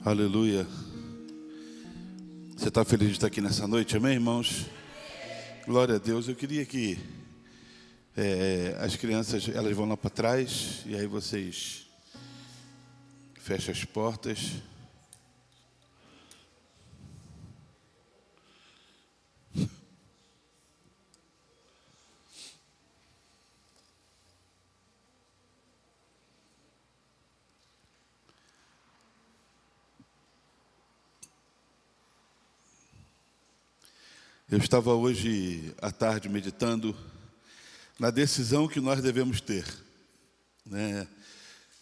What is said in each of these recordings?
Aleluia. Você está feliz de estar aqui nessa noite, amém, irmãos? Glória a Deus. Eu queria que as crianças, elas vão lá para trás, e aí vocês fecham as portas. Eu estava hoje à tarde meditando na decisão que nós devemos ter, né?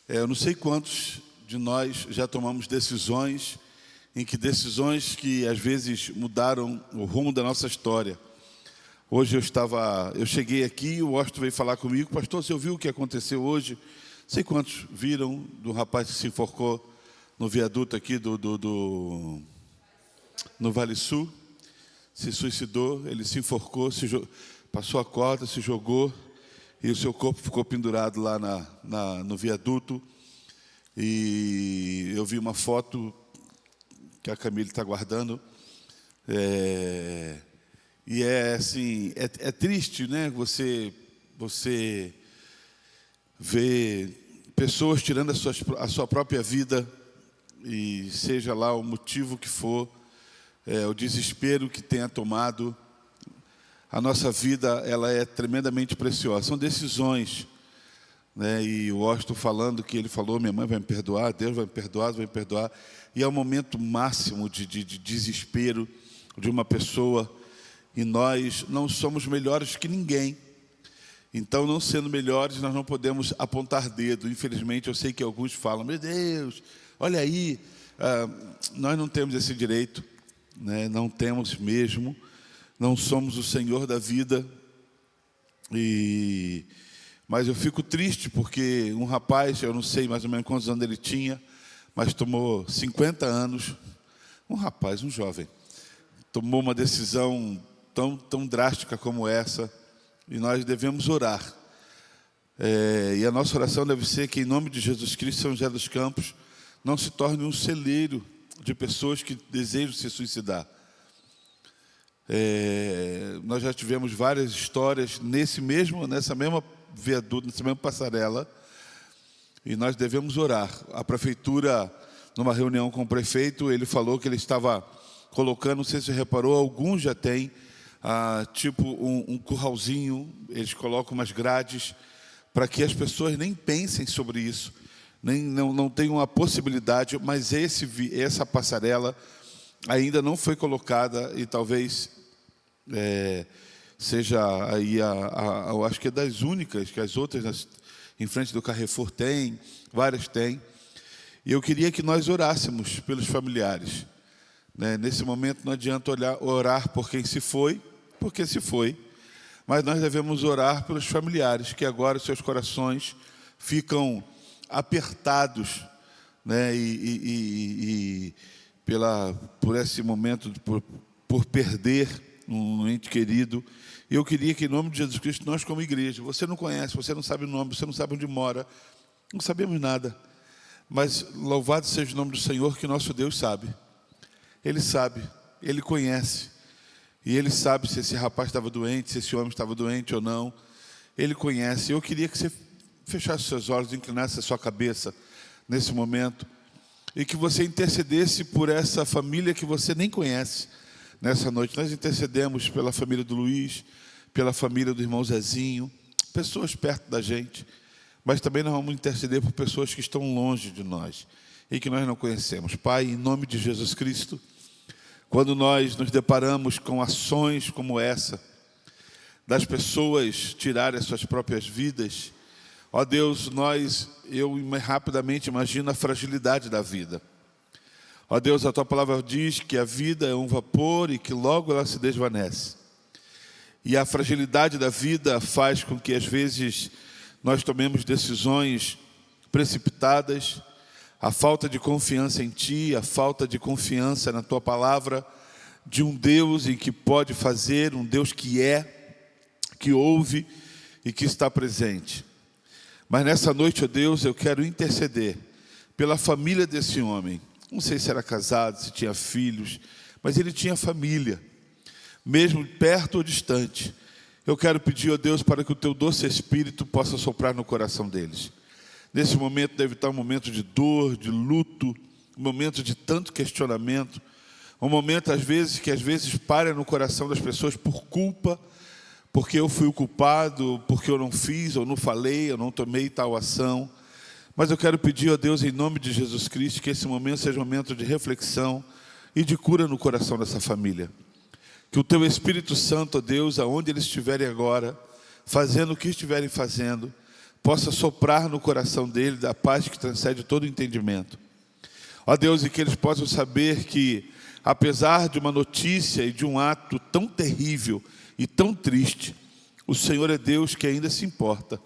Eu não sei quantos de nós já tomamos decisões que às vezes mudaram o rumo da nossa história. Hoje eu cheguei aqui e o Washington veio falar comigo: pastor, você ouviu o que aconteceu hoje? Não sei quantos viram do rapaz que se enforcou no viaduto aqui no Vale Sul. Se suicidou, ele se enforcou, passou a corda, se jogou e o seu corpo ficou pendurado lá no viaduto. E eu vi uma foto que a Camille está guardando. E é assim, é triste, né? Você vê pessoas tirando a sua própria vida, e seja lá o motivo que for, o desespero que tenha tomado. A nossa vida, ela é tremendamente preciosa. São decisões, né? E o Washington falando que ele falou: minha mãe vai me perdoar, Deus vai me perdoar, vai me perdoar. E é o momento máximo de desespero de uma pessoa. E nós não somos melhores que ninguém. Então, não sendo melhores, nós não podemos apontar dedo. Infelizmente, eu sei que alguns falam: meu Deus, olha aí. Nós não temos esse direito, né? Não temos mesmo. Não somos o Senhor da vida. Mas eu fico triste porque um rapaz, eu não sei mais ou menos quantos anos ele tinha, mas tomou 50 anos, um rapaz, um jovem, tomou uma decisão tão drástica como essa, e nós devemos orar. E a nossa oração deve ser que, em nome de Jesus Cristo, São José dos Campos não se torne um celeiro de pessoas que desejam se suicidar. Nós já tivemos várias histórias nessa mesma viaduto, nessa mesma passarela, e nós devemos orar. A prefeitura, numa reunião com o prefeito, ele falou que ele estava colocando, não sei se você reparou, alguns já têm tipo um curralzinho, eles colocam umas grades para que as pessoas nem pensem sobre isso, não tenham a possibilidade. Mas essa passarela ainda não foi colocada, e talvez seja aí eu acho que é das únicas, que as outras em frente do Carrefour tem, várias têm. E eu queria que nós orássemos pelos familiares, né? Nesse momento não adianta orar por quem se foi, porque se foi, mas nós devemos orar pelos familiares, que agora os seus corações ficam apertados, né? Por esse momento, por perder um ente querido. Eu queria que, em nome de Jesus Cristo, nós como igreja, você não conhece, você não sabe o nome, você não sabe onde mora, não sabemos nada, mas louvado seja o nome do Senhor, que nosso Deus sabe. Ele sabe, Ele conhece, e Ele sabe se esse rapaz estava doente, se esse homem estava doente ou não. Ele conhece. Eu queria que você fechasse seus olhos, inclinasse a sua cabeça nesse momento, e que você intercedesse por essa família que você nem conhece. Nessa noite nós intercedemos pela família do Luiz, pela família do irmão Zezinho, pessoas perto da gente, mas também nós vamos interceder por pessoas que estão longe de nós e que nós não conhecemos. Pai, em nome de Jesus Cristo, quando nós nos deparamos com ações como essa, das pessoas tirarem as suas próprias vidas, ó Deus, eu rapidamente imagino a fragilidade da vida. Ó Deus, a Tua palavra diz que a vida é um vapor e que logo ela se desvanece. E a fragilidade da vida faz com que, às vezes, nós tomemos decisões precipitadas. A falta de confiança em Ti, a falta de confiança na Tua palavra, de um Deus em que pode fazer, um Deus que ouve e que está presente. Mas nessa noite, ó Deus, eu quero interceder pela família desse homem. Não sei se era casado, se tinha filhos, mas ele tinha família, mesmo perto ou distante. Eu quero pedir a Deus para que o teu doce Espírito possa soprar no coração deles. Nesse momento deve estar um momento de dor, de luto, um momento de tanto questionamento, um momento às vezes para no coração das pessoas por culpa, porque eu fui o culpado, porque eu não fiz, eu não falei, eu não tomei tal ação. Mas eu quero pedir a Deus, em nome de Jesus Cristo, que esse momento seja um momento de reflexão e de cura no coração dessa família. Que o teu Espírito Santo, ó Deus, aonde eles estiverem agora, fazendo o que estiverem fazendo, possa soprar no coração dele da paz que transcende todo entendimento. Ó Deus, e que eles possam saber que, apesar de uma notícia e de um ato tão terrível e tão triste, o Senhor é Deus que ainda se importa.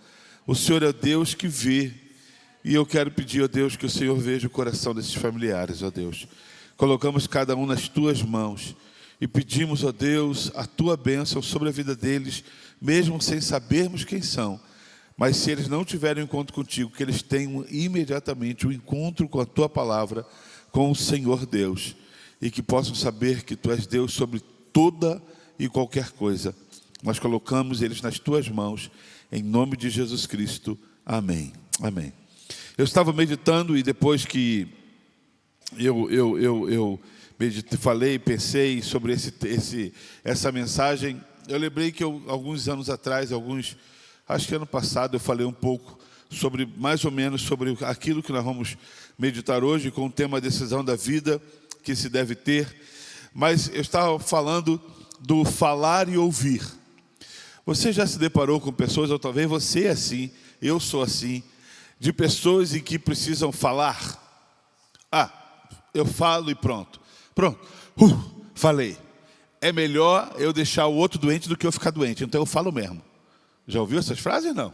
O Senhor é Deus que vê. E eu quero pedir, ó Deus, que o Senhor veja o coração desses familiares, ó Deus. Colocamos cada um nas tuas mãos e pedimos, ó Deus, a tua bênção sobre a vida deles, mesmo sem sabermos quem são. Mas se eles não tiverem um encontro contigo, que eles tenham imediatamente um encontro com a tua palavra, com o Senhor Deus. E que possam saber que tu és Deus sobre toda e qualquer coisa. Nós colocamos eles nas tuas mãos, em nome de Jesus Cristo. Amém. Amém. Eu estava meditando e depois que eu falei, pensei sobre essa mensagem, eu lembrei que alguns anos atrás, acho que ano passado, eu falei um pouco sobre, mais ou menos, sobre aquilo que nós vamos meditar hoje, com o tema decisão da vida que se deve ter. Mas eu estava falando do falar e ouvir. Você já se deparou com pessoas, ou talvez você é assim, eu sou assim, de pessoas em que precisam falar? Eu falo e pronto. Pronto, falei. É melhor eu deixar o outro doente do que eu ficar doente, então eu falo mesmo. Já ouviu essas frases? Não.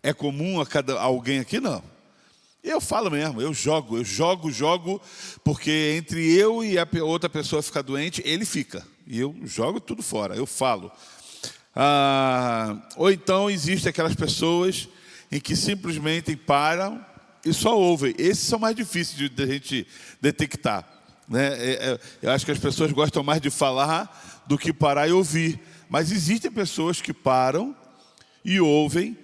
É comum a alguém aqui? Não. Eu falo mesmo, eu jogo, porque entre eu e a outra pessoa ficar doente, ele fica. E eu jogo tudo fora, eu falo. Ou então existem aquelas pessoas em que simplesmente param e só ouvem. Esses são mais difíceis de a gente detectar, né? Eu acho que as pessoas gostam mais de falar do que parar e ouvir. Mas existem pessoas que param e ouvem.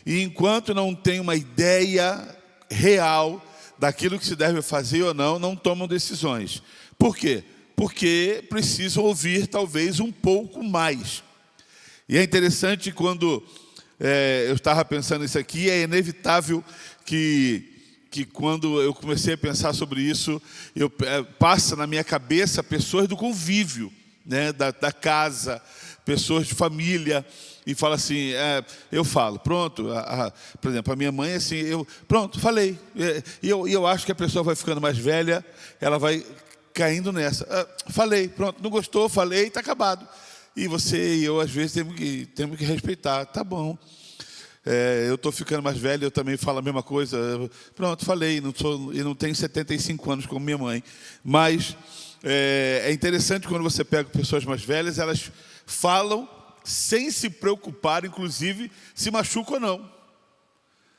E enquanto não tem uma ideia real daquilo que se deve fazer ou não tomam decisões. Por quê? Porque precisam ouvir talvez um pouco mais. E é interessante quando eu estava pensando isso aqui, é inevitável que quando eu comecei a pensar sobre isso, passa na minha cabeça pessoas do convívio, né, da casa, pessoas de família, e fala assim, eu falo, pronto, por exemplo, a minha mãe, assim, pronto, falei, e eu acho que a pessoa vai ficando mais velha, ela vai caindo nessa, falei, pronto, não gostou, falei, está acabado. E você e eu, às vezes, temos que respeitar, tá bom. Eu estou ficando mais velho, eu também falo a mesma coisa. Pronto, falei, e não tenho 75 anos como minha mãe. Mas é interessante quando você pega pessoas mais velhas, elas falam sem se preocupar, inclusive, se machucam ou não.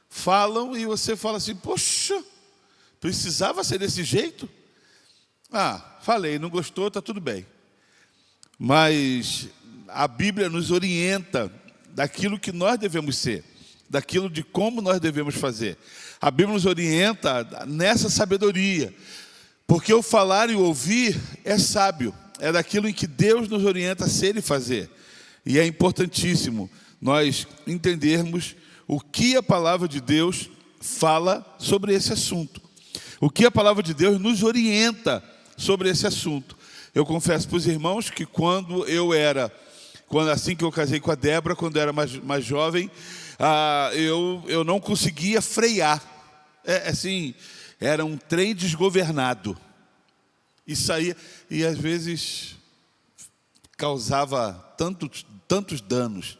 Falam e você fala assim, poxa, precisava ser desse jeito? Falei, não gostou, está tudo bem. Mas a Bíblia nos orienta daquilo que nós devemos ser, daquilo de como nós devemos fazer. A Bíblia nos orienta nessa sabedoria, porque o falar e o ouvir é sábio, é daquilo em que Deus nos orienta a ser e fazer. E é importantíssimo nós entendermos o que a palavra de Deus fala sobre esse assunto, o que a palavra de Deus nos orienta sobre esse assunto. Eu confesso para os irmãos que assim que eu casei com a Débora, quando eu era mais jovem, eu não conseguia frear. Assim, era um trem desgovernado. E saía, e às vezes causava tantos danos,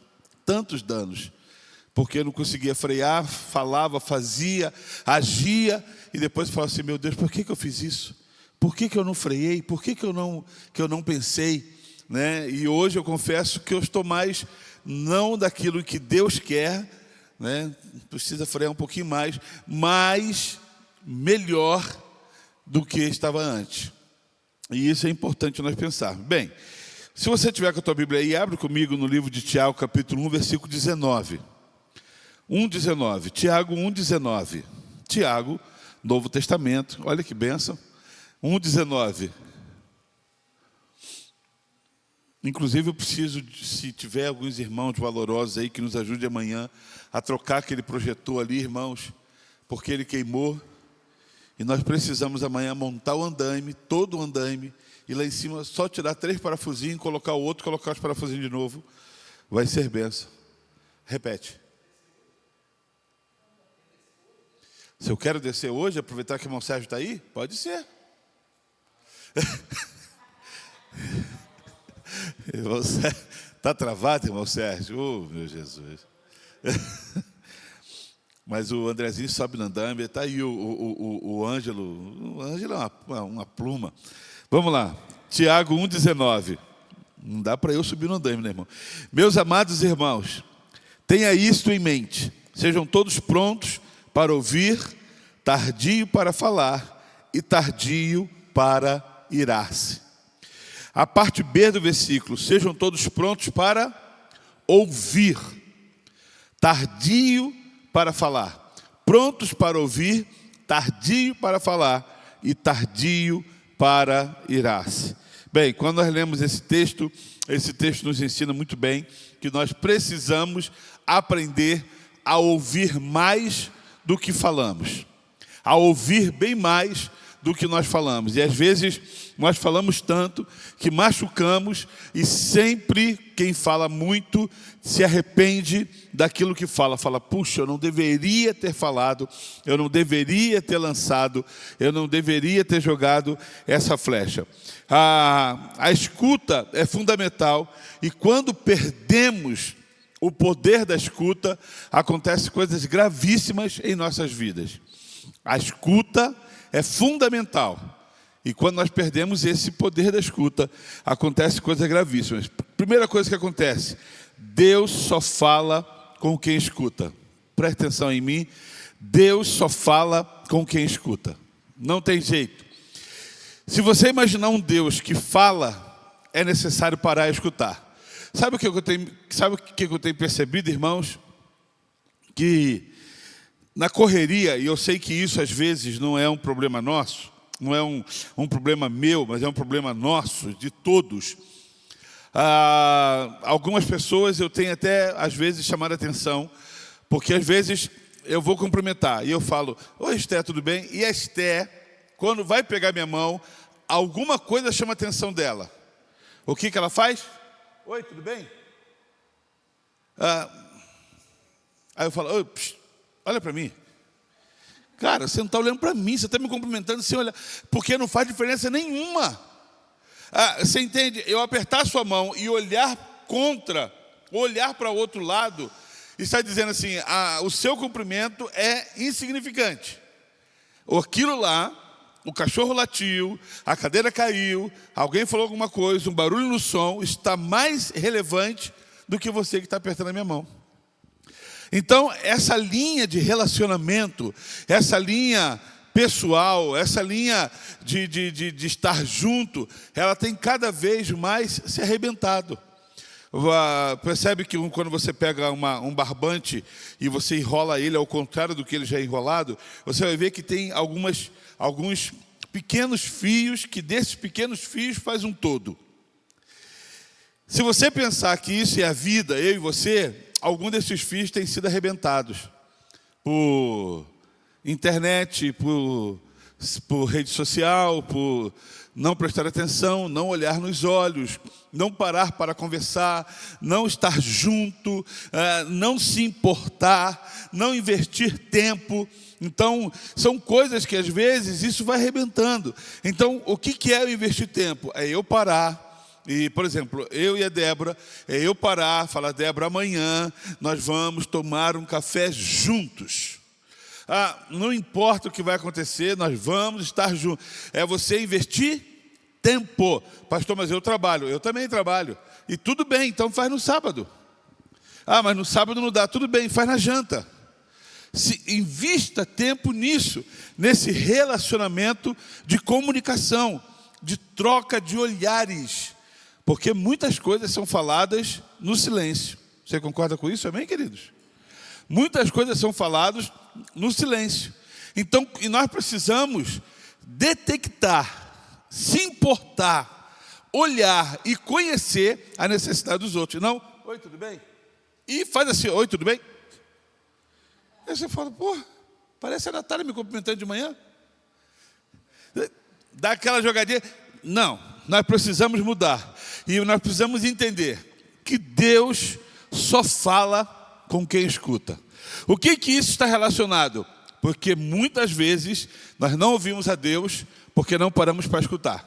porque eu não conseguia frear, falava, fazia, agia, e depois falava assim, meu Deus, por que eu fiz isso? Por que eu não freiei? Por que eu não pensei? Né? E hoje eu confesso que eu estou mais, não daquilo que Deus quer, né? Precisa frear um pouquinho mais, mas melhor do que estava antes. E isso é importante nós pensarmos. Bem, se você tiver com a tua Bíblia aí, abre comigo no livro de Tiago, capítulo 1, versículo 19. 1,19. Tiago 1,19. Tiago, Novo Testamento. Olha que bênção. 1,19. Inclusive, eu preciso, se tiver alguns irmãos valorosos aí que nos ajude amanhã a trocar aquele projetor ali, irmãos, porque ele queimou. E nós precisamos amanhã montar o andaime, todo o andaime, e lá em cima só tirar 3 parafusinhos, colocar o outro, colocar os parafusinhos de novo. Vai ser benção. Repete. Se eu quero descer hoje, aproveitar que o irmão Sérgio está aí, pode ser. Está travado, irmão Sérgio? Oh, meu Jesus. Mas o Andrezinho sobe no andame, está aí o Ângelo. O Ângelo é uma pluma. Vamos lá, Tiago 1,19. Não dá para eu subir no andame, né, irmão? Meus amados irmãos, tenha isto em mente. Sejam todos prontos para ouvir, tardio para falar e tardio para irar-se. A parte B do versículo, sejam todos prontos para ouvir, tardio para falar, prontos para ouvir, tardio para falar e tardio para irar-se. Bem, quando nós lemos esse texto nos ensina muito bem que nós precisamos aprender a ouvir mais do que falamos, a ouvir bem mais do que nós falamos. E às vezes nós falamos tanto que machucamos, e sempre quem fala muito se arrepende daquilo que fala. Fala, puxa, eu não deveria ter falado, eu não deveria ter lançado, eu não deveria ter jogado essa flecha. A escuta é fundamental, e quando perdemos o poder da escuta, acontecem coisas gravíssimas em nossas vidas. A escuta é fundamental. E quando nós perdemos esse poder da escuta, acontece coisas gravíssimas. Primeira coisa que acontece, Deus só fala com quem escuta. Preste atenção em mim, Deus só fala com quem escuta. Não tem jeito. Se você imaginar um Deus que fala, é necessário parar e escutar. Sabe o que eu tenho percebido, irmãos? Que na correria, e eu sei que isso às vezes não é um problema nosso, não é um problema meu, mas é um problema nosso, de todos. Algumas pessoas eu tenho até, às vezes, chamado a atenção, porque às vezes eu vou cumprimentar, e eu falo, oi Esté, tudo bem? E a Esté, quando vai pegar minha mão, alguma coisa chama a atenção dela. O que ela faz? Oi, tudo bem? Aí eu falo, olha para mim. Cara, você não está olhando para mim, você está me cumprimentando sem olhar, porque não faz diferença nenhuma. Você entende? Eu apertar a sua mão e olhar para o outro lado, está dizendo assim, o seu cumprimento é insignificante. Aquilo lá, o cachorro latiu, a cadeira caiu, alguém falou alguma coisa, um barulho no som, está mais relevante do que você que está apertando a minha mão. Então, essa linha de relacionamento, essa linha pessoal, essa linha de estar junto, ela tem cada vez mais se arrebentado. Percebe que quando você pega um barbante e você enrola ele ao contrário do que ele já é enrolado, você vai ver que tem alguns pequenos fios, que desses pequenos fios faz um todo. Se você pensar que isso é a vida, eu e você, algum desses fios têm sido arrebentados por internet, por rede social, por não prestar atenção, não olhar nos olhos, não parar para conversar, não estar junto, não se importar, não investir tempo. Então, são coisas que às vezes isso vai arrebentando. Então, o que é eu investir tempo? É eu parar. E, por exemplo, eu e a Débora, eu parar, falar, Débora, amanhã nós vamos tomar um café juntos. Não importa o que vai acontecer, nós vamos estar juntos. É você investir tempo. Pastor, mas eu trabalho. Eu também trabalho. E tudo bem, então faz no sábado. Mas no sábado não dá. Tudo bem, faz na janta. Invista tempo nisso, nesse relacionamento de comunicação, de troca de olhares, porque muitas coisas são faladas no silêncio. Você concorda com isso, amém, queridos? Muitas coisas são faladas no silêncio. Então, e nós precisamos detectar, se importar, olhar e conhecer a necessidade dos outros. Não, oi, tudo bem? E faz assim, oi, tudo bem? Aí você fala, pô, parece a Natália me cumprimentando de manhã. Dá aquela jogadinha. Não, nós precisamos mudar. E nós precisamos entender que Deus só fala com quem escuta. O que isso está relacionado? Porque muitas vezes nós não ouvimos a Deus porque não paramos para escutar.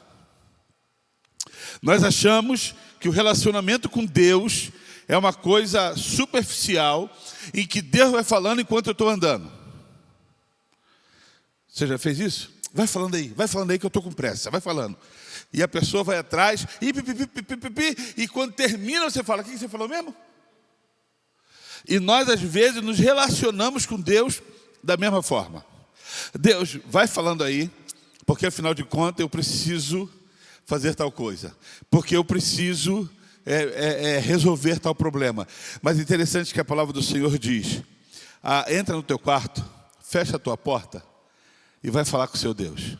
Nós achamos que o relacionamento com Deus é uma coisa superficial, em que Deus vai falando enquanto eu estou andando. Você já fez isso? Vai falando aí que eu estou com pressa, vai falando. E a pessoa vai atrás, e quando termina você fala, o que você falou mesmo? E nós às vezes nos relacionamos com Deus da mesma forma. Deus, vai falando aí, porque afinal de contas eu preciso fazer tal coisa. Porque eu preciso resolver tal problema. Mas é interessante que a palavra do Senhor diz, entra no teu quarto, fecha a tua porta e vai falar com o seu Deus.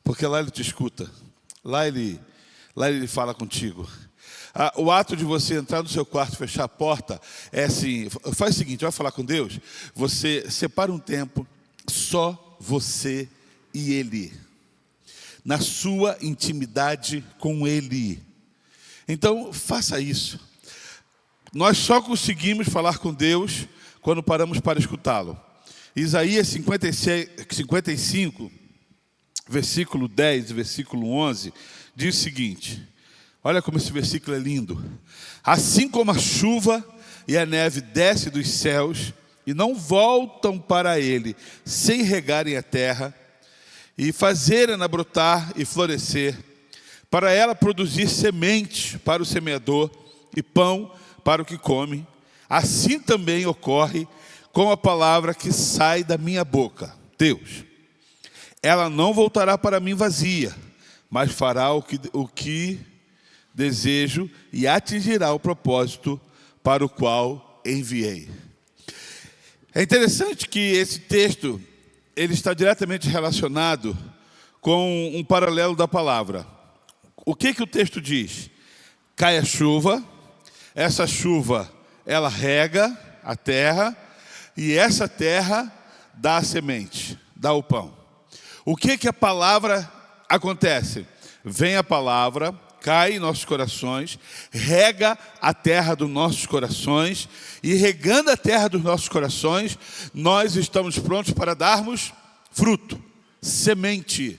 Porque lá Ele te escuta, lá Ele fala contigo. O ato de você entrar no seu quarto, fechar a porta, é assim, faz o seguinte, vai falar com Deus, você separa um tempo, só você e Ele, na sua intimidade com Ele. Então, faça isso. Nós só conseguimos falar com Deus quando paramos para escutá-lo. Isaías 55, versículo 10 e versículo 11, diz o seguinte, olha como esse versículo é lindo. Assim como a chuva e a neve descem dos céus e não voltam para ele, sem regarem a terra e fazerem-na brotar e florescer, para ela produzir semente para o semeador e pão para o que come, assim também ocorre com a palavra que sai da minha boca, Deus. Ela não voltará para mim vazia, mas fará o que desejo e atingirá o propósito para o qual enviei. É interessante que esse texto ele está diretamente relacionado com um paralelo da palavra. O que o texto diz? Cai a chuva, essa chuva ela rega a terra e essa terra dá a semente, dá o pão. O que a palavra acontece? Vem a palavra, cai em nossos corações, rega a terra dos nossos corações e regando a terra dos nossos corações, nós estamos prontos para darmos fruto, semente.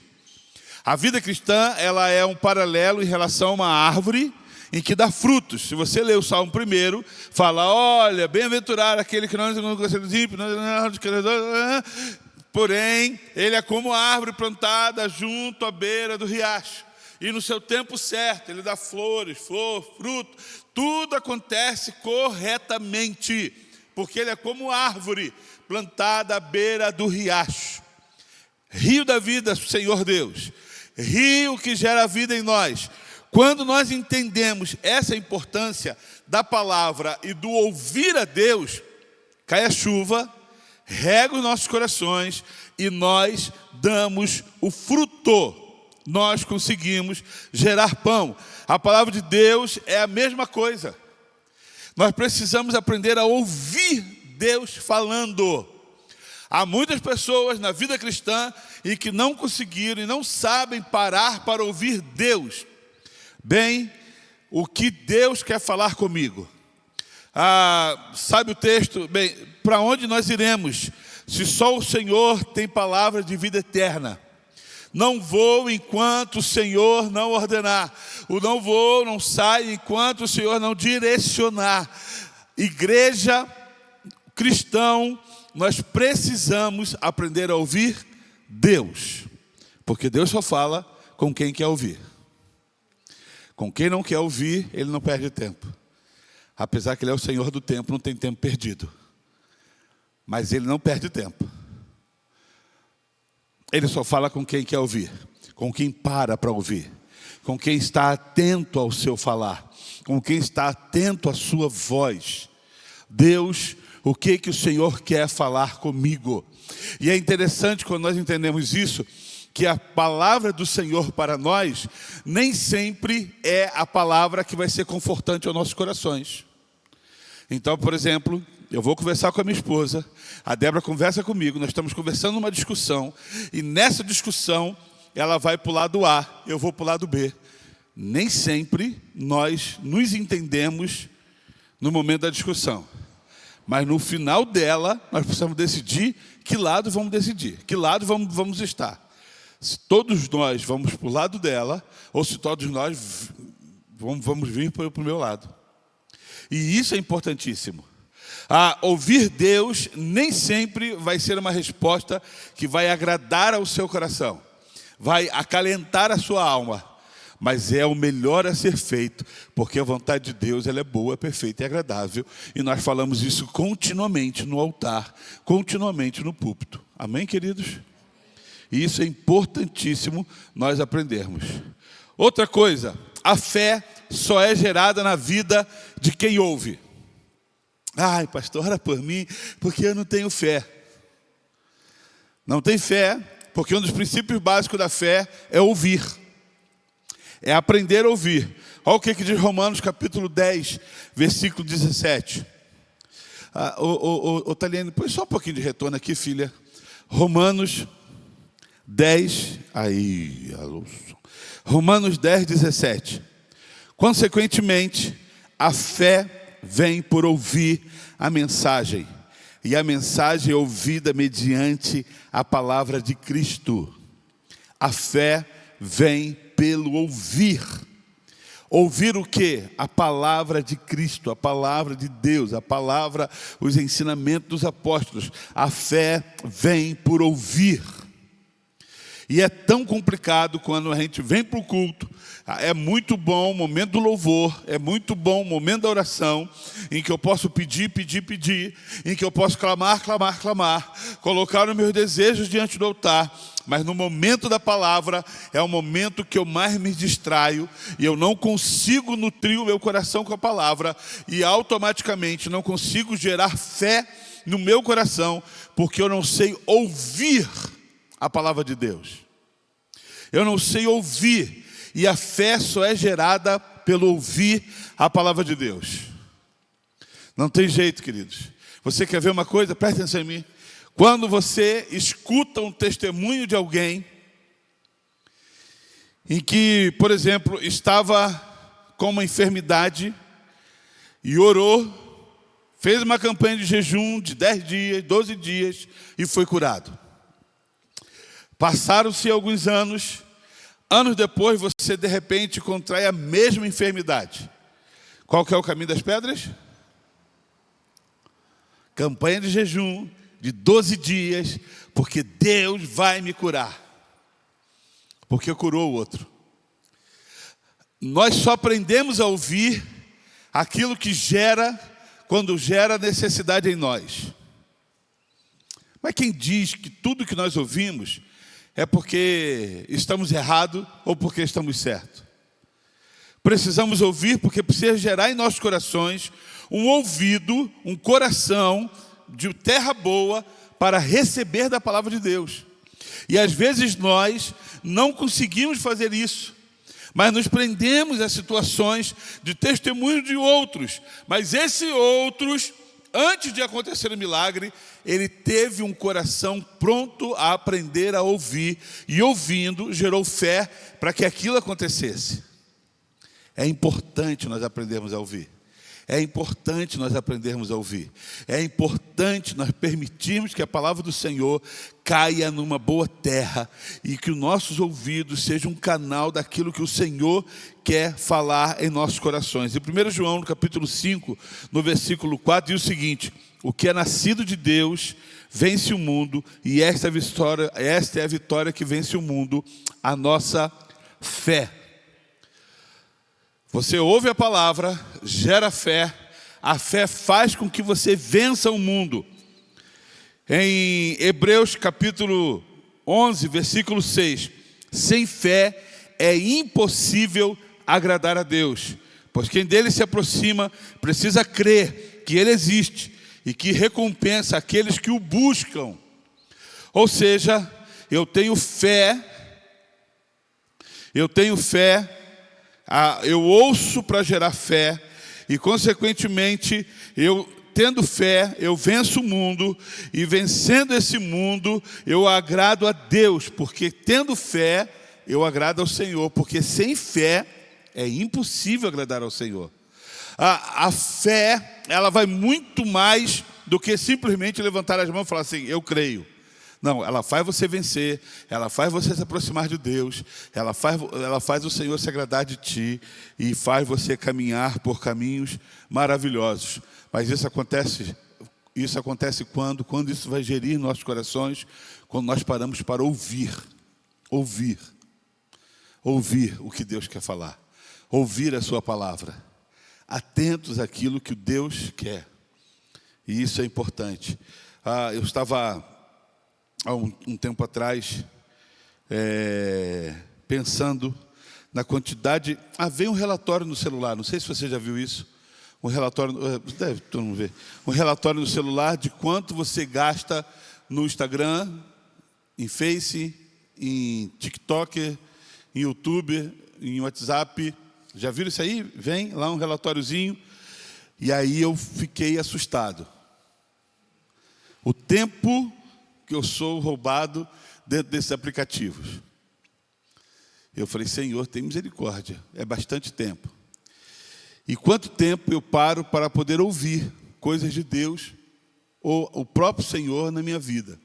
A vida cristã, ela é um paralelo em relação a uma árvore em que dá frutos. Se você ler o Salmo 1, fala, olha, bem-aventurado aquele que não anda no conselho dos ímpios, porém, ele é como árvore plantada junto à beira do riacho. E no seu tempo certo, ele dá flores, fruto. Tudo acontece corretamente, porque ele é como árvore plantada à beira do riacho. Rio da vida, Senhor Deus. Rio que gera vida em nós. Quando nós entendemos essa importância da palavra e do ouvir a Deus, cai a chuva, rega os nossos corações e nós damos o fruto. Nós conseguimos gerar pão. A palavra de Deus é a mesma coisa. Nós precisamos aprender a ouvir Deus falando. Há muitas pessoas na vida cristã e que não conseguiram e não sabem parar para ouvir Deus. Bem, o que Deus quer falar comigo? Sabe o texto? Bem, para onde nós iremos? Se só o Senhor tem palavra de vida eterna. Não vou enquanto o Senhor não ordenar. Não sai enquanto o Senhor não direcionar. Igreja, cristão, nós precisamos aprender a ouvir Deus. Porque Deus só fala com quem quer ouvir. Com quem não quer ouvir, Ele não perde tempo. Apesar que Ele é o Senhor do tempo, não tem tempo perdido. mas ele não perde tempo. Ele só fala com quem quer ouvir, com quem para ouvir, com quem está atento ao seu falar, com quem está atento à sua voz. Deus, o que o Senhor quer falar comigo? E é interessante quando nós entendemos isso, que a palavra do Senhor para nós nem sempre é a palavra que vai ser confortante aos nossos corações. Então, por exemplo, eu vou conversar com a minha esposa, a Débora conversa comigo, nós estamos conversando numa discussão, e nessa discussão ela vai para o lado A, eu vou para o lado B. Nem sempre nós nos entendemos no momento da discussão, mas no final dela nós precisamos decidir que lado vamos decidir, que lado vamos estar. Se todos nós vamos para o lado dela, ou se todos nós vamos vir para o meu lado. E isso é importantíssimo. Ouvir Deus nem sempre vai ser uma resposta que vai agradar ao seu coração, vai acalentar a sua alma, mas é o melhor a ser feito, porque a vontade de Deus ela é boa, perfeita e agradável, e nós falamos isso continuamente no altar, continuamente no púlpito. Amém, queridos? E isso é importantíssimo nós aprendermos. Outra coisa, a fé só é gerada na vida de quem ouve. Ai, pastor, ora por mim, porque eu não tenho fé. Não tem fé, porque um dos princípios básicos da fé é ouvir. É aprender a ouvir. Olha o que diz Romanos capítulo 10, versículo 17. Taliane, põe só um pouquinho de retorno aqui, filha. Romanos 10, Romanos 10, 17. Consequentemente, a fé vem por ouvir a mensagem, e a mensagem é ouvida mediante a palavra de Cristo. A fé vem pelo ouvir. Ouvir o quê? A palavra de Cristo, a palavra de Deus, a palavra, os ensinamentos dos apóstolos. A fé vem por ouvir. E é tão complicado quando a gente vem para o culto. É muito bom o momento do louvor, é muito bom o momento da oração, em que eu posso pedir, em que eu posso clamar, colocar os meus desejos diante do altar. Mas no momento da palavra, é o momento que eu mais me distraio, e eu não consigo nutrir o meu coração com a palavra, e automaticamente não consigo gerar fé no meu coração, porque eu não sei ouvir a palavra de Deus. Eu não sei ouvir, e a fé só é gerada pelo ouvir a palavra de Deus. Não tem jeito, queridos. Você quer ver uma coisa? Presta atenção em mim. Quando você escuta um testemunho de alguém em que, por exemplo, estava com uma enfermidade e orou, fez uma campanha de jejum de 10 dias, 12 dias e foi curado. Passaram-se alguns anos depois você de repente contrai a mesma enfermidade. Qual que é o caminho das pedras? Campanha de jejum de 12 dias, porque Deus vai me curar. Porque curou o outro. Nós só aprendemos a ouvir aquilo que gera, quando gera necessidade em nós. Mas quem diz que tudo que nós ouvimos é porque estamos errados ou porque estamos certos? Precisamos ouvir porque precisa gerar em nossos corações um ouvido, um coração de terra boa para receber da palavra de Deus. E às vezes nós não conseguimos fazer isso, mas nos prendemos a situações de testemunho de outros. Mas esses outros, antes de acontecer o milagre, ele teve um coração pronto a aprender a ouvir, e ouvindo, gerou fé para que aquilo acontecesse. É importante nós aprendermos a ouvir. É importante nós aprendermos a ouvir. É importante nós permitirmos que a palavra do Senhor caia numa boa terra e que os nossos ouvidos sejam um canal daquilo que o Senhor quer falar em nossos corações. Em 1 João, no capítulo 5, no versículo 4, diz o seguinte: o que é nascido de Deus vence o mundo, e esta é a vitória que vence o mundo, a nossa fé. Você ouve a palavra, gera fé, a fé faz com que você vença o mundo. Em Hebreus capítulo 11, versículo 6. Sem fé é impossível agradar a Deus, pois quem dele se aproxima precisa crer que ele existe e que recompensa aqueles que o buscam. Ou seja, eu tenho fé, eu ouço para gerar fé, e consequentemente, eu tendo fé, eu venço o mundo, e vencendo esse mundo, eu agrado a Deus, porque tendo fé, eu agrado ao Senhor, porque sem fé é impossível agradar ao Senhor. A fé, ela vai muito mais do que simplesmente levantar as mãos e falar assim, eu creio. Não, ela faz você vencer, ela faz você se aproximar de Deus, ela faz o Senhor se agradar de ti e faz você caminhar por caminhos maravilhosos. Mas isso acontece quando isso vai gerir nossos corações, quando nós paramos para ouvir o que Deus quer falar, ouvir a sua palavra, atentos àquilo que Deus quer. E isso é importante. Eu estava há um tempo atrás pensando na quantidade. Veio um relatório no celular, não sei se você já viu isso. Um relatório, deve todo mundo ver. Um relatório no celular de quanto você gasta no Instagram, em Face, em TikTok, em YouTube, em WhatsApp. Já viram isso aí? Vem lá um relatóriozinho. E aí eu fiquei assustado. O tempo que eu sou roubado dentro desses aplicativos. Eu falei, Senhor, tem misericórdia. É bastante tempo. E quanto tempo eu paro para poder ouvir coisas de Deus ou o próprio Senhor na minha vida.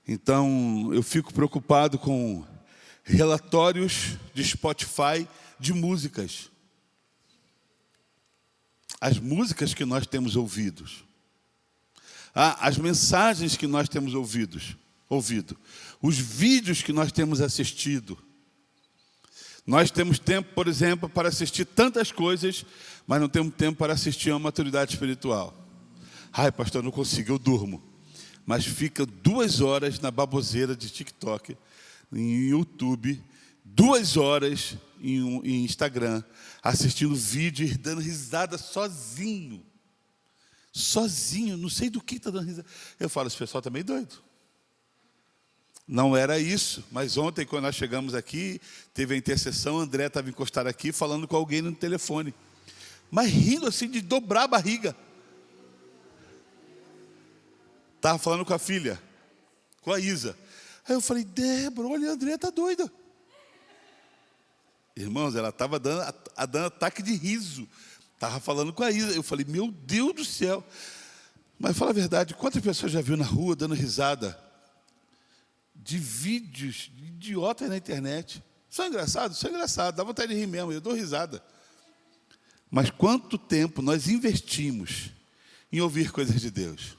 Então, eu fico preocupado com relatórios de Spotify de músicas. As músicas que nós temos ouvido. As mensagens que nós temos ouvido. Os vídeos que nós temos assistido. Nós temos tempo, por exemplo, para assistir tantas coisas, mas não temos tempo para assistir a uma maturidade espiritual. Ai, pastor, não consigo, eu durmo. Mas fica 2 horas na baboseira de TikTok, em YouTube, 2 horas em Instagram, assistindo vídeo e dando risada sozinho. Sozinho, não sei do que está dando risada. Eu falo, esse pessoal está meio doido. Não era isso, mas ontem, quando nós chegamos aqui, teve a intercessão, André estava encostado aqui, falando com alguém no telefone. Mas rindo assim, de dobrar a barriga. Estava falando com a filha, com a Isa. Aí eu falei, Débora, olha, a André está doida. Irmãos, ela estava dando ataque de riso. Estava falando com a Isa. Eu falei, meu Deus do céu. Mas fala a verdade, quantas pessoas já viu na rua dando risada de vídeos de idiotas na internet? Só engraçado, dá vontade de rir mesmo, eu dou risada. Mas quanto tempo nós investimos em ouvir coisas de Deus?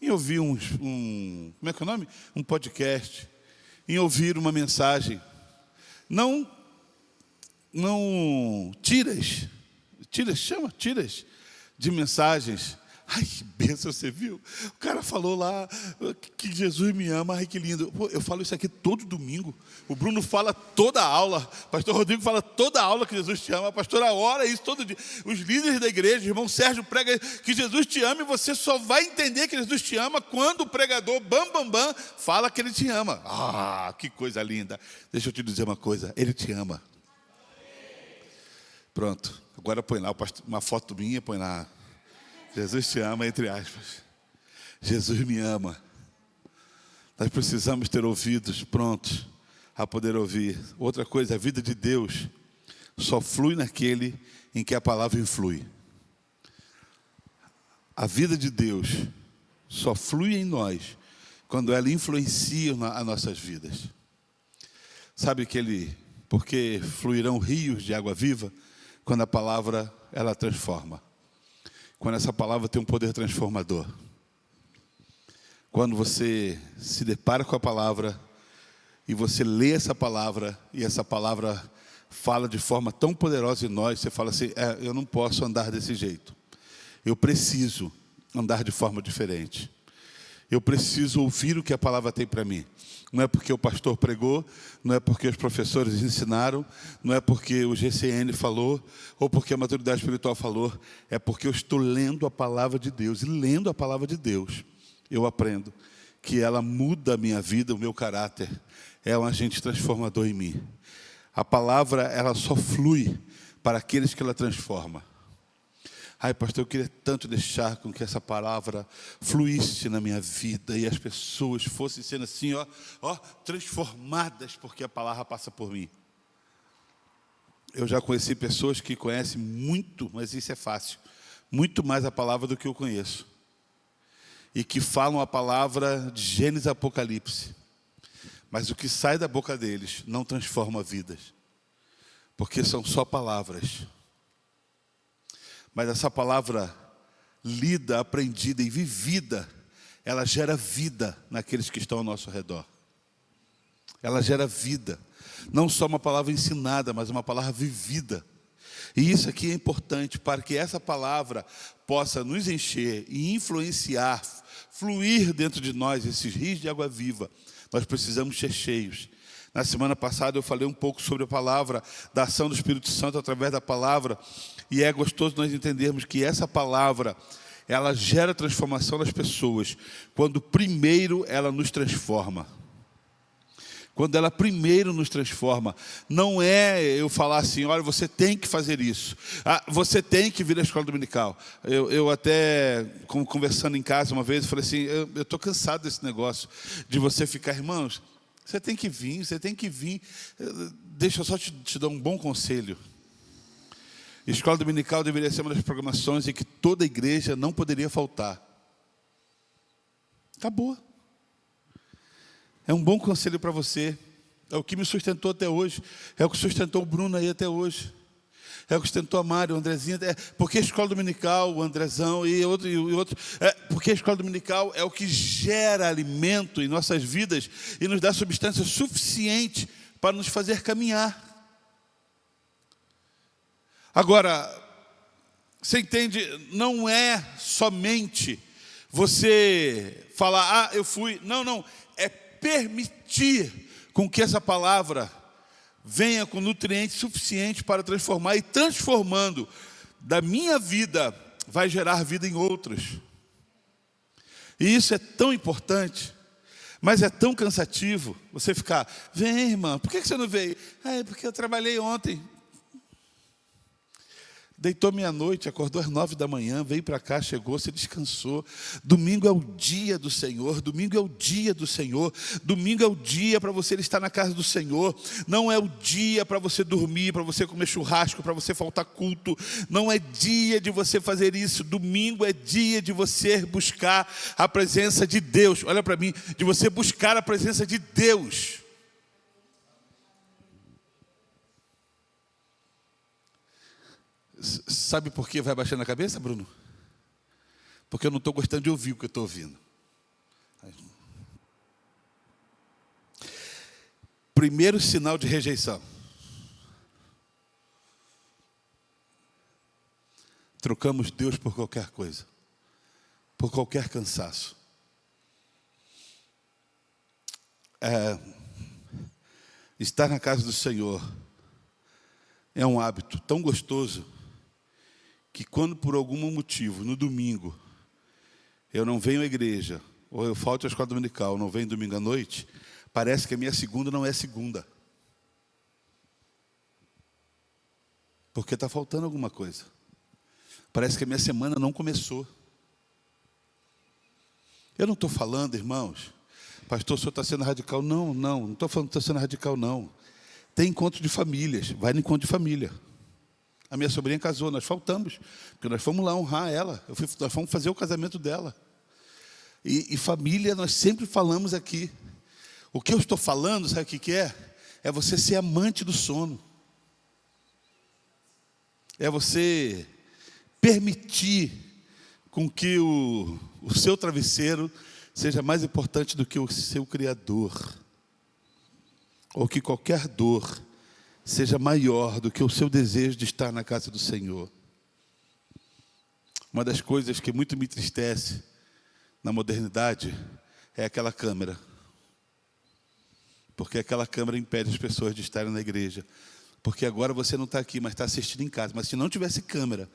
Em ouvir como é que é o nome? Um podcast, em ouvir uma mensagem. Não tiras de mensagens. Ai, que bênção, você viu? O cara falou lá que Jesus me ama, ai que lindo. Pô, eu falo isso aqui todo domingo. O Bruno fala toda a aula. O pastor Rodrigo fala toda a aula que Jesus te ama. A pastora ora isso todo dia. Os líderes da igreja, o irmão Sérgio prega que Jesus te ama, e você só vai entender que Jesus te ama quando o pregador Bam fala que ele te ama. Ah, que coisa linda. Deixa eu te dizer uma coisa, ele te ama. Pronto, agora põe lá uma foto minha, põe lá. Jesus te ama, entre aspas. Jesus me ama. Nós precisamos ter ouvidos prontos a poder ouvir. Outra coisa, a vida de Deus só flui naquele em que a palavra influi. A vida de Deus só flui em nós quando ela influencia as nossas vidas. Sabe porque fluirão rios de água viva quando a palavra ela transforma. Quando essa palavra tem um poder transformador. Quando você se depara com a palavra e você lê essa palavra e essa palavra fala de forma tão poderosa em nós, você fala assim, eu não posso andar desse jeito. Eu preciso andar de forma diferente. Eu preciso ouvir o que a palavra tem para mim. Não é porque o pastor pregou, não é porque os professores ensinaram, não é porque o GCN falou, ou porque a maturidade espiritual falou, é porque eu estou lendo a palavra de Deus. E lendo a palavra de Deus, eu aprendo que ela muda a minha vida, o meu caráter. É um agente transformador em mim. A palavra, ela só flui para aqueles que ela transforma. Ai, pastor, eu queria tanto deixar com que essa palavra fluísse na minha vida e as pessoas fossem sendo assim, transformadas, porque a palavra passa por mim. Eu já conheci pessoas que conhecem muito, mas isso é fácil, muito mais a palavra do que eu conheço. E que falam a palavra de Gênesis e Apocalipse. Mas o que sai da boca deles não transforma vidas. Porque são só palavras. Mas essa palavra lida, aprendida e vivida, ela gera vida naqueles que estão ao nosso redor. Ela gera vida. Não só uma palavra ensinada, mas uma palavra vivida. E isso aqui é importante para que essa palavra possa nos encher e influenciar, fluir dentro de nós, esses rios de água viva. Nós precisamos ser cheios. Na semana passada eu falei um pouco sobre a palavra, da ação do Espírito Santo através da palavra. E é gostoso nós entendermos que essa palavra, ela gera transformação nas pessoas. Quando primeiro ela nos transforma. Quando ela primeiro nos transforma. Não é eu falar assim, olha, você tem que fazer isso. Você tem que vir à escola dominical. Eu até, conversando em casa uma vez, falei assim, eu estou cansado desse negócio. De você ficar, irmãos, você tem que vir, você tem que vir. Deixa eu só te dar um bom conselho. Escola dominical deveria ser uma das programações em que toda igreja não poderia faltar. Acabou. É um bom conselho para você. É o que me sustentou até hoje. É o que sustentou o Bruno aí até hoje. É o que sustentou a Mário, o Andrezinho. Porque a escola dominical, o Andrezão e outro. Porque a escola dominical é o que gera alimento em nossas vidas e nos dá substância suficiente para nos fazer caminhar. Agora, você entende, não é somente você falar, eu fui. Não, é permitir com que essa palavra venha com nutrientes suficientes para transformar, e transformando da minha vida, vai gerar vida em outros. E isso é tão importante, mas é tão cansativo, você ficar, vem irmã, por que você não veio? É porque eu trabalhei ontem. Deitou meia-noite, acordou às 9 da manhã, veio para cá, chegou, se descansou. Domingo é o dia do Senhor, domingo é o dia do Senhor, domingo é o dia para você estar na casa do Senhor. Não é o dia para você dormir, para você comer churrasco, para você faltar culto. Não é dia de você fazer isso. Domingo é dia de você buscar a presença de Deus. Olha para mim, de você buscar a presença de Deus. Sabe por que vai baixando a cabeça, Bruno? Porque eu não estou gostando de ouvir o que eu estou ouvindo. Primeiro sinal de rejeição. Trocamos Deus por qualquer coisa. Por qualquer cansaço. Estar na casa do Senhor é um hábito tão gostoso que quando por algum motivo, no domingo, eu não venho à igreja, ou eu falto à escola dominical, não venho domingo à noite, parece que a minha segunda não é segunda. Porque está faltando alguma coisa. Parece que a minha semana não começou. Eu não estou falando, irmãos, pastor, o senhor está sendo radical. Não estou falando que está sendo radical, não. Tem encontro de famílias, vai no encontro de família. A minha sobrinha casou, nós faltamos, porque nós fomos lá honrar ela, nós fomos fazer o casamento dela. E família, nós sempre falamos aqui. O que eu estou falando, sabe o que é? É você ser amante do sono. É você permitir com que o seu travesseiro seja mais importante do que o seu Criador. Ou que qualquer dor seja maior do que o seu desejo de estar na casa do Senhor. Uma das coisas que muito me entristece na modernidade é aquela câmera. Porque aquela câmera impede as pessoas de estarem na igreja. Porque agora você não está aqui, mas está assistindo em casa. Mas se não tivesse câmera,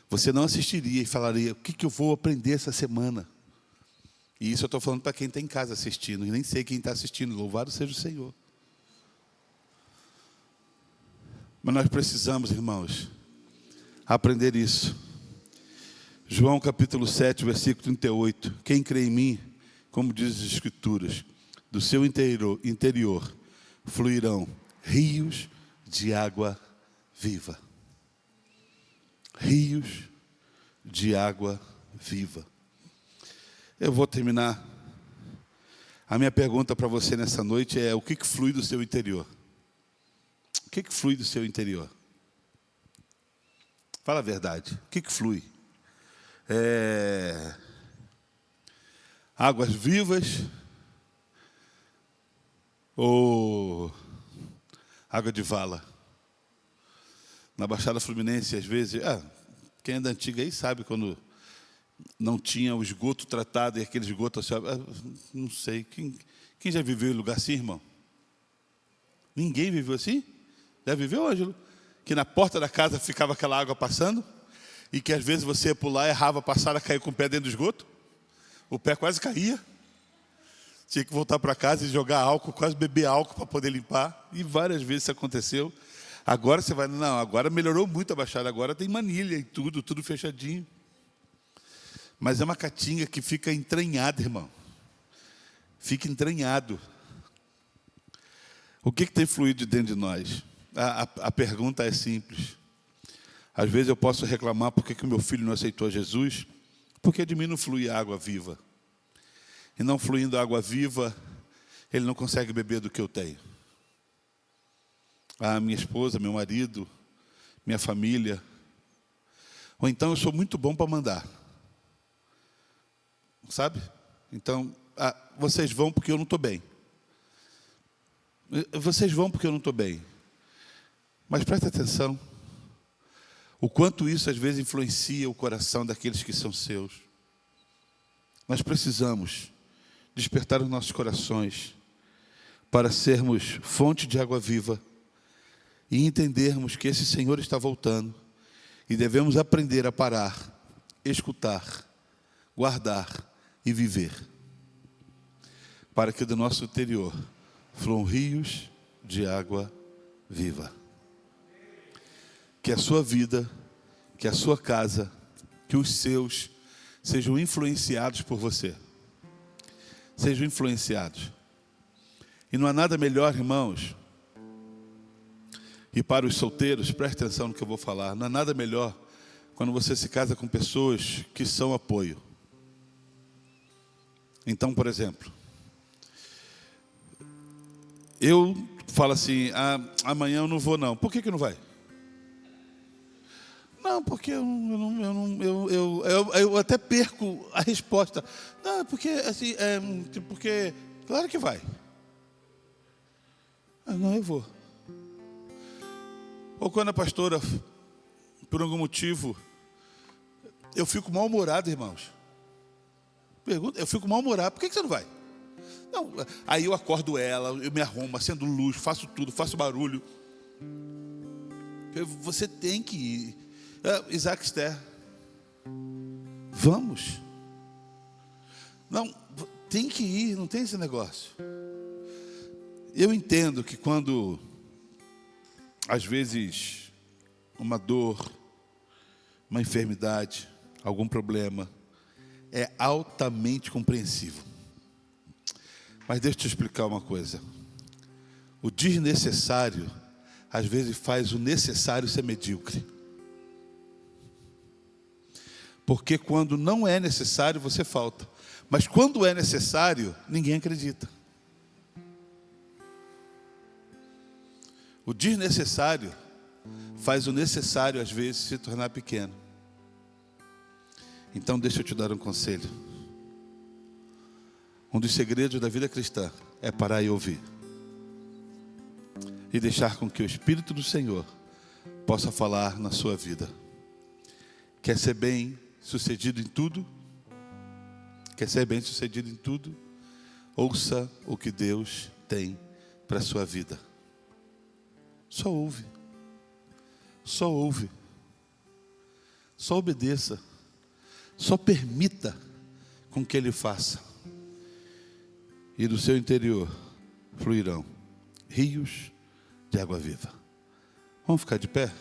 você não assistiria e falaria: o que eu vou aprender essa semana? E isso eu estou falando para quem está em casa assistindo. E nem sei quem está assistindo. Louvado seja o Senhor. Mas nós precisamos, irmãos, aprender isso. João capítulo 7, versículo 38. Quem crê em mim, como diz as Escrituras, do seu interior fluirão rios de água viva. Rios de água viva. Eu vou terminar. A minha pergunta para você nessa noite é: o que flui do seu interior? O que flui do seu interior? Fala a verdade. O que flui? Águas vivas ou água de vala? Na Baixada Fluminense, às vezes, quem é da antiga aí sabe quando não tinha o esgoto tratado e aquele esgoto assim, não sei, quem já viveu em lugar assim, irmão? Ninguém viveu assim? Já viveu, Ângelo? Que na porta da casa ficava aquela água passando e que às vezes você ia pular, errava, passar, cair com o pé dentro do esgoto, o pé quase caía, tinha que voltar para casa e jogar álcool, quase beber álcool para poder limpar, e várias vezes isso aconteceu. Agora você vai, não, agora melhorou muito a Baixada, agora tem manilha e tudo fechadinho. Mas é uma caatinga que fica entranhada, irmão. Fica entranhado. O que tem fluído dentro de nós? A pergunta é simples. Às vezes eu posso reclamar porque que o meu filho não aceitou Jesus, porque de mim não flui água viva. E não fluindo água viva, ele não consegue beber do que eu tenho. Minha esposa, meu marido, minha família. Ou então eu sou muito bom para mandar. Sabe? Então, vocês vão porque eu não estou bem. Vocês vão porque eu não estou bem. Mas presta atenção. O quanto isso às vezes influencia o coração daqueles que são seus. Nós precisamos despertar os nossos corações para sermos fonte de água viva e entendermos que esse Senhor está voltando e devemos aprender a parar, escutar, guardar e viver, para que do nosso interior fluam rios de água viva. Que a sua vida, que a sua casa, que os seus sejam influenciados por você. Sejam influenciados. E não há nada melhor, irmãos, e para os solteiros, preste atenção no que eu vou falar, não há nada melhor quando você se casa com pessoas que são apoio. Então, por exemplo, eu falo assim: amanhã eu não vou não. Por que não vai? Não, porque eu até perco a resposta. Não, porque assim, porque claro que vai. Não, eu vou. Ou quando a pastora, por algum motivo, eu fico mal-humorado, irmãos. Pergunta, eu fico mal-humorado. Por que você não vai? Não, aí eu acordo ela, eu me arrumo, acendo luz, faço tudo, faço barulho. Você tem que ir. Isaac Ster, vamos. Não, tem que ir, não tem esse negócio. Eu entendo que quando, às vezes, uma dor, uma enfermidade, algum problema, é altamente compreensível. Mas deixa eu te explicar uma coisa. O desnecessário, às vezes, faz o necessário ser medíocre. Porque quando não é necessário, você falta. Mas quando é necessário, ninguém acredita. O desnecessário faz o necessário, às vezes, se tornar pequeno. Então, deixa eu te dar um conselho. Um dos segredos da vida cristã é parar e ouvir. E deixar com que o Espírito do Senhor possa falar na sua vida. Quer ser bem sucedido em tudo? Quer ser bem-sucedido em tudo? Ouça o que Deus tem para a sua vida. Só ouve. Só ouve. Só obedeça. Só permita com que Ele faça. E do seu interior fluirão rios de água viva. Vamos ficar de pé?